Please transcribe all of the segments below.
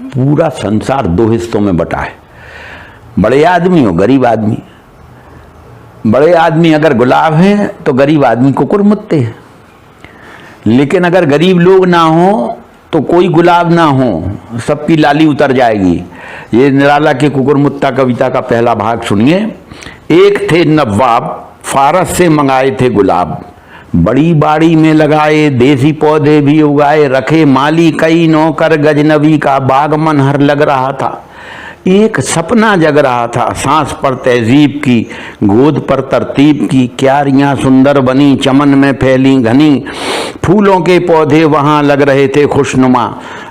पूरा संसार दो हिस्सों में बटा है, बड़े आदमी और गरीब आदमी। बड़े आदमी अगर गुलाब हैं तो गरीब आदमी कुकुर मुत्ते हैं, लेकिन अगर गरीब लोग ना हो तो कोई गुलाब ना हो, सबकी लाली उतर जाएगी। ये निराला के कुकुर मुत्ता कविता का पहला भाग सुनिए। एक थे नवाब, फारस से मंगाए थे गुलाब, बड़ी बाड़ी में लगाए देसी पौधे भी उगाए, रखे माली कई नौकर गजनबी का बाग मनहर लग रहा था। एक सपना जग रहा था, सांस पर तहजीब की, गोद पर तरतीब की, क्यारियां सुंदर बनी, चमन में फैली घनी, फूलों के पौधे वहां लग रहे थे खुशनुमा,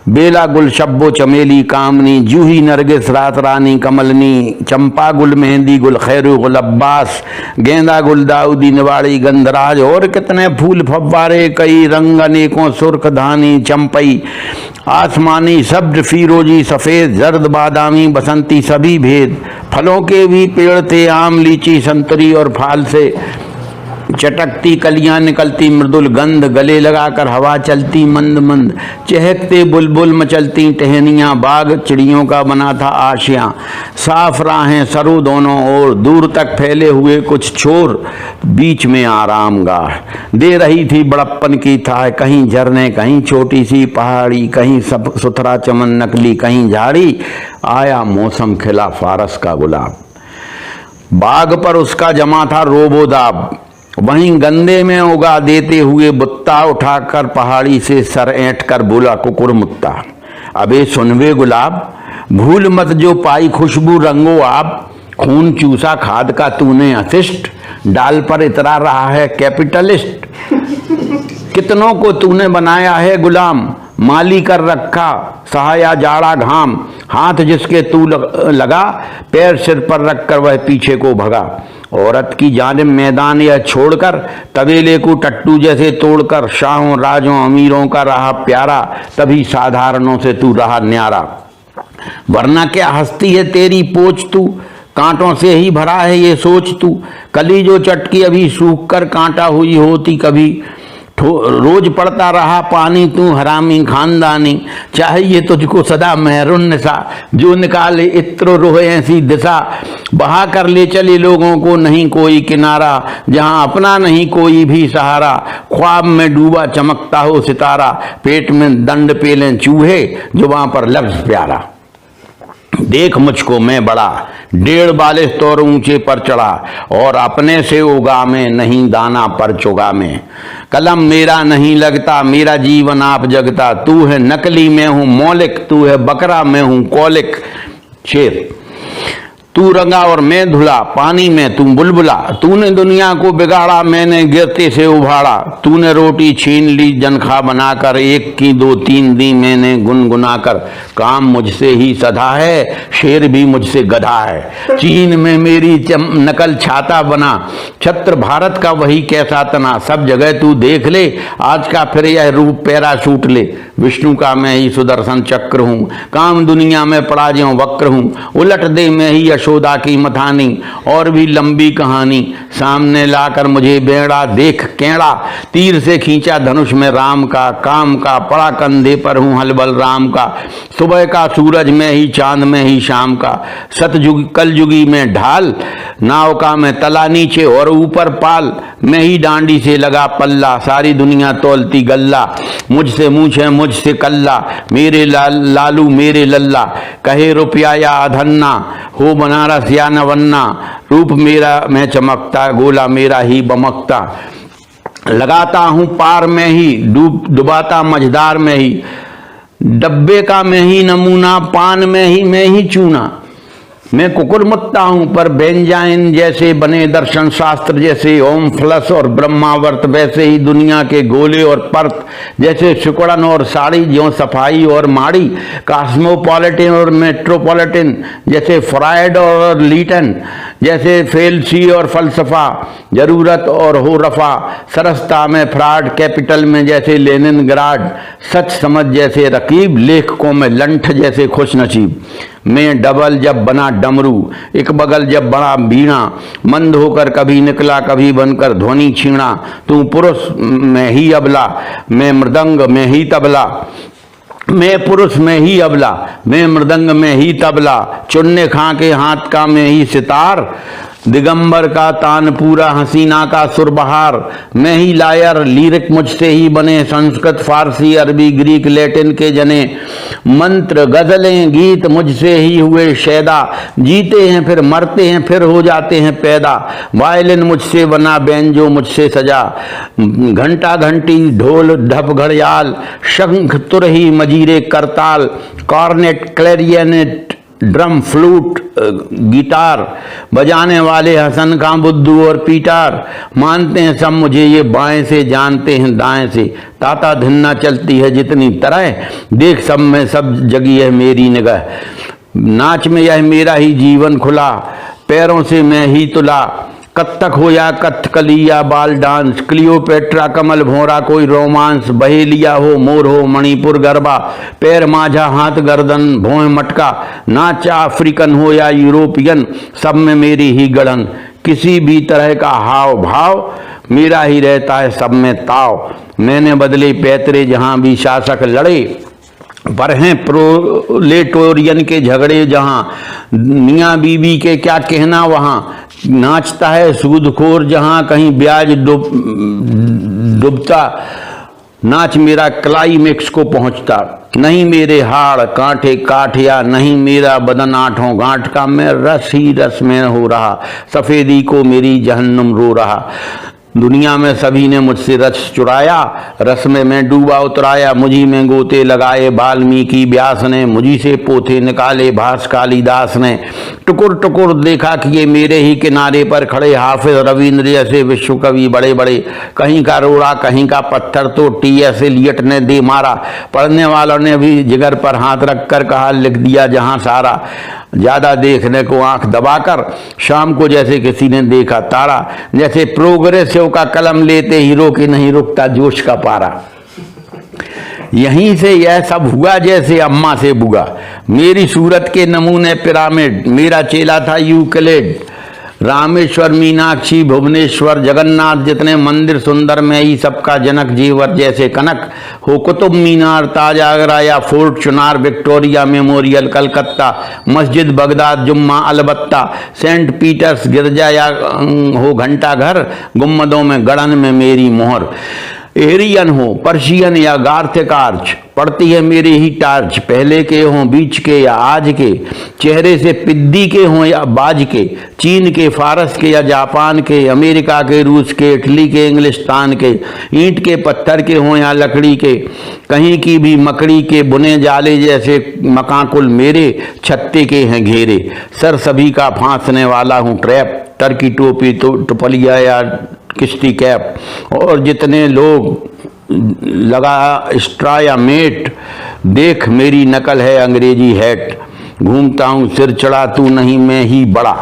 बेला गुल शब्बो चमेली कामनी, जूही नरगिस रात रानी कमलनी, चंपा गुल मेहंदी गुल खैरू गुल अब्बास, गेंदा गुल दाऊदी निवाड़ी गंधराज, और कितने फूल फव्वारे कई रंग अनेकों, सुर्ख धानी चंपई आसमानी सब्ज फिरोजी सफेद जर्द बादामी बसंती सभी भेद, फलों के भी पेड़ थे आम लीची संतरी और फाल से चटकती कलियां निकलती मृदुल गंध, गले लगाकर हवा चलती मंद मंद, चहकते बुलबुल मचलती टहनियां, बाग चिड़ियों का बना था आशियां, साफ राहें सरू दोनों ओर, दूर तक फैले हुए कुछ छोर, बीच में आरामगाह दे रही थी बड़प्पन की था, कहीं झरने कहीं छोटी सी पहाड़ी, कहीं सब सुथरा चमन नकली कहीं झाड़ी, आया मौसम खिला फारस का गुलाब। बाग पर उसका जमा था रोबोदाब, वहीं गंदे में उगा देते हुए बुत्ता, उठाकर पहाड़ी से सर ऐंठ कर बोला कुकुर मुत्ता, अबे सुनवे गुलाब, भूल मत जो पाई खुशबू रंगो आप, खून चूसा खाद का तूने अशिष्ट, डाल पर इतरा रहा है कैपिटलिस्ट, कितनों को तूने बनाया है गुलाम, माली कर रखा सहाया जाड़ा घाम, हाथ जिसके तू लगा पैर सिर पर रखकर वह पीछे को भगा, औरत की जानिब मैदान यह छोड़कर, तबेले को टट्टू जैसे तोड़कर, शाहों राजों अमीरों का रहा प्यारा, तभी साधारणों से तू रहा न्यारा, वरना क्या हस्ती है तेरी पोच तू, कांटों से ही भरा है ये सोच तू, कली जो चटकी अभी सूख कर कांटा हुई होती कभी, रोज पड़ता रहा पानी तू हरामी खानदानी, चाहिए तुझको सदा मेहरुन निसा, जो निकाले इत्र रोह ऐसी दिशा, बहा कर ले चले लोगों को नहीं कोई किनारा, जहां अपना नहीं कोई भी सहारा, ख्वाब में डूबा चमकता हो सितारा, पेट में दंड पेलें चूहे जुबां पर लफ्ज प्यारा, देख मुझको मैं बड़ा 1.5 बालिश तौर ऊंचे पर चढ़ा, और अपने से उगा में नहीं दाना पर चुगा में, कलम मेरा नहीं लगता मेरा जीवन आप जगता, तू है नकली मैं हूं मौलिक, तू है बकरा मैं हूं कौलिक, शेर तू रंगा और मैं धुला पानी में तू बुलबुला, तूने दुनिया को बिगाड़ा मैंने गिरते से उभाड़ा, तूने रोटी छीन ली जनखा बनाकर, एक की 2 3 दी मैंने गुनगुनाकर, काम मुझसे ही सधा है शेर भी मुझसे गधा है, चीन में मेरी नकल छाता बना, छत्र भारत का वही कैसा तना, सब जगह तू देख ले आज का फिर यह रूप पैराशूट ले, विष्णु का मैं ही सुदर्शन चक्र हूँ, काम दुनिया में पड़ा ज्यों वक्र हूँ, उलट दे मैं ही यशोदा की मथानी, और भी लंबी कहानी, सामने लाकर मुझे बेड़ा देख कैड़ा, तीर से खींचा धनुष में राम का, काम का पड़ा कंधे पर हूँ हलबल राम का, सुबह का सूरज में ही चांद में ही शाम का, सतयुग कलयुगी में ढाल, नाव का मैं तला नीचे और ऊपर पाल, मैं ही डांडी से लगा पल्ला, सारी दुनिया तोलती गल्ला, मुझसे मूछे मुझसे कल्ला, मेरे लालू मेरे लल्ला, कहे रुपया या अधन्ना, हो बनारस या नवन्ना, रूप मेरा मैं चमकता गोला मेरा ही बमकता, लगाता हूँ पार में ही डुबाता मझदार में ही, डब्बे का मैं ही नमूना, पान में ही मैं ही चूना, मैं कुकुर मुत्ता हूं पर बेंजाइन जैसे बने दर्शन शास्त्र जैसे ओम फ्लस और ब्रह्मावर्त, वैसे ही दुनिया के गोले और पर्त, जैसे सिकुड़न और साड़ी ज्यों सफाई और माड़ी, कॉस्मोपॉलिटन और मेट्रोपॉलिटन जैसे फ्रायड और लीटन, जैसे फेलसी और फलसफा, जरूरत और हो रफा, सरसता में फ्राड, कैपिटल में जैसे लेनिनग्राड, सच समझ जैसे रकीब, लेखकों में लंठ जैसे खुशनसीब, मैं डबल जब बना डमरू, एक बगल जब बड़ा बीणा, मंद होकर कभी निकला कभी बनकर ध्वनि छीणा, तू पुरुष में ही अबला मैं मृदंग में ही तबला, मैं पुरुष में ही अबला, मैं मृदंग में ही तबला, चुन्ने खां के हाथ का में ही सितार, दिगंबर का तानपूरा हसीना का सुरबहार, मैं ही लायर लिरिक मुझसे ही बने, संस्कृत फारसी अरबी ग्रीक लैटिन के जने, मंत्र गजलें गीत मुझसे ही हुए शैदा, जीते हैं फिर मरते हैं फिर हो जाते हैं पैदा, वायलिन मुझसे बना बैंजो मुझसे सजा, घंटा घंटी ढोल ढप घड़ियाल, शंख तुरही मजीरे करताल, cornet clarinet drum flute guitar, बजाने वाले हसन खां बुद्धू और पीटार, मानते हैं सब मुझे ये बाएं से जानते हैं दाएं से, ताता धिन्ना चलती है जितनी तरह, देख सब में सब जगी है मेरी निगाह, नाच में यह मेरा ही जीवन खुला, पैरों से मैं ही तुला, कत्थक हो या कथकली या बाल डांस, क्लियोपेट्रा कमल भौरा कोई रोमांस, बहेलिया हो मोर हो मणिपुर गरबा, पैर माझा हाथ गर्दन भौं मटका, नाच अफ्रीकन हो या यूरोपियन, सब में मेरी ही गढ़न, किसी भी तरह का हाव भाव मेरा ही रहता है सब में ताव, मैंने बदले पैतरे जहां भी शासक लड़े, पर हैं प्रोलेटोरियन के झगड़े जहां, मियाँ बीबी के क्या कहना वहां, नाचता है सूदखोर जहां कहीं ब्याज डूबता, नाच मेरा क्लाइमेक्स को पहुंचता, नहीं मेरे हाड़ कांठे काठिया, नहीं मेरा बदन आठों गांठ का, मैं रस ही रस में हो रहा, सफेदी को मेरी जहन्नुम रो रहा, दुनिया में सभी ने मुझसे रस चुराया, रस में मैं डूबा उतराया, मुझी में गोते लगाए वाल्मीकि व्यास ने, मुझी से पोथे निकाले भास कालिदास ने, टुकुर टुकुर देखा कि ये मेरे ही किनारे पर खड़े हाफिज रविंद्र जैसे विश्व कवि बड़े बड़े, कहीं का रोड़ा कहीं का पत्थर तो टी.एस. एलियट ने दे मारा, पढ़ने वालों ने भी जिगर पर हाथ रखकर कहा लिख दिया जहां सारा, ज्यादा देखने को आंख दबाकर शाम को जैसे किसी ने देखा तारा, जैसे प्रोग्रेसिव का कलम लेते हीरो की नहीं रुकता जोश का पारा, यहीं से यह सब हुआ जैसे अम्मा से बुआ, मेरी सूरत के नमूने पिरामिड, मेरा चेला था यूक्लिड, रामेश्वर मीनाक्षी भुवनेश्वर जगन्नाथ जितने मंदिर सुंदर में ही सबका जनक, जीवर जैसे कनक हो कुतुब मीनार ताज आगरा या fort Chunar, Victoria memorial Calcutta, मस्जिद बगदाद जुम्मा अलबत्ता, सेंट पीटर्स गिरजा या हो घंटा घर, गुम्मदों में गढ़न में मेरी मोहर, एरियन हो पर्शियन या गार्थिक आर्च, पड़ती है मेरी ही टार्च, पहले के हों बीच के या आज के, चेहरे से पिद्दी के हों या बाज के, चीन के फारस के या जापान के, अमेरिका के रूस के इटली के इंग्लिस्तान के, ईंट के पत्थर के हों या लकड़ी के, कहीं की भी मकड़ी के बुने जाले जैसे मकाकुल मेरे, छत्ते के हैं घेरे, सर सभी का फांसने वाला हूँ ट्रैप, टर्की टोपी तो टुपलिया या किश्ती कैप, और जितने लोग लगा स्ट्रा या मेट, देख मेरी नकल है अंग्रेजी हैट, घूमता हूँ सिर चढ़ा तू नहीं मैं ही बड़ा।